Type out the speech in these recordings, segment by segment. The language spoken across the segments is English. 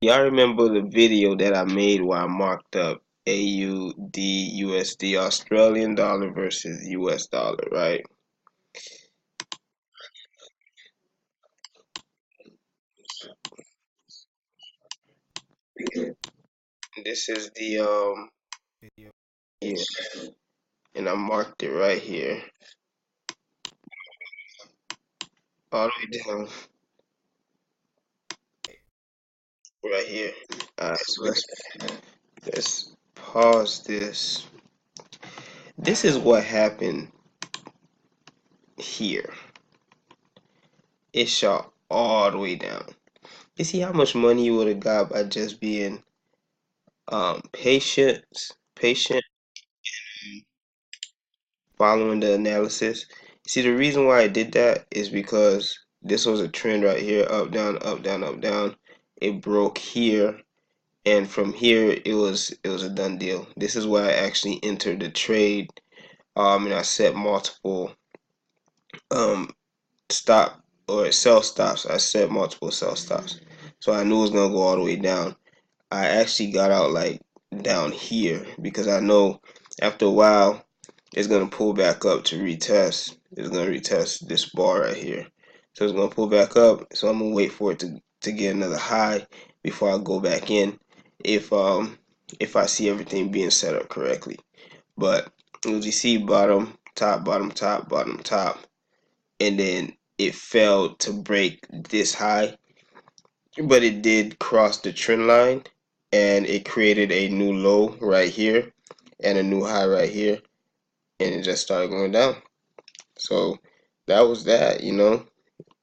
Y'all remember the video that I made where I marked up AUDUSD, Australian dollar versus US dollar, right? This is the yeah, and I marked it right here, all the way down, right here. Alright, so let's pause this. This is what happened here. It shot all the way down. You see how much money you would have got by just being patient, following the analysis. See, the reason why I did that is because this was a trend right here, up, down, up, down, up, down. It broke here, and from here it was a done deal. This is why I actually entered the trade, and I set multiple um stop or sell stops. I set multiple sell stops, so I knew it was gonna go all the way down. I actually got out like down here because I know after a while it's gonna pull back up to retest. It's gonna retest this bar right here. So it's gonna pull back up. So I'm gonna wait for it to get another high before I go back in if I see everything being set up correctly. But as you see, bottom, top, bottom, top, bottom, top, and then it failed to break this high, but it did cross the trend line and it created a new low right here and a new high right here, and it just started going down. So that was that,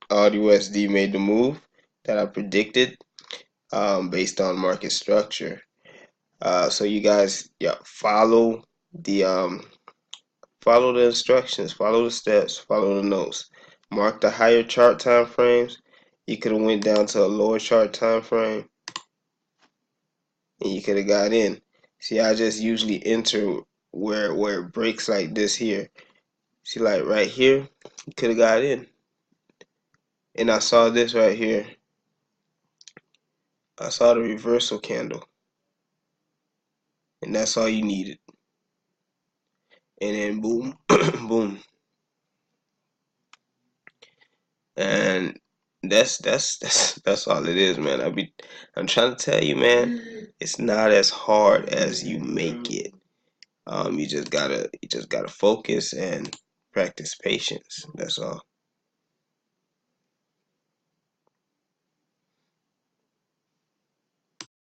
AUDUSD made the move that I predicted, based on market structure. So you guys, yeah, the follow the instructions, follow the steps, follow the notes. Mark the higher chart time frames. You could have went down to a lower chart time frame and you could have got in. See, I just usually enter where it breaks like this here. See, like right here, you could have got in. And I saw this right here. I saw the reversal candle, and that's all you needed. And then boom, boom, and that's all it is, man. I'm trying to tell you, man. It's not as hard as you make it. You just gotta focus and practice patience. That's all.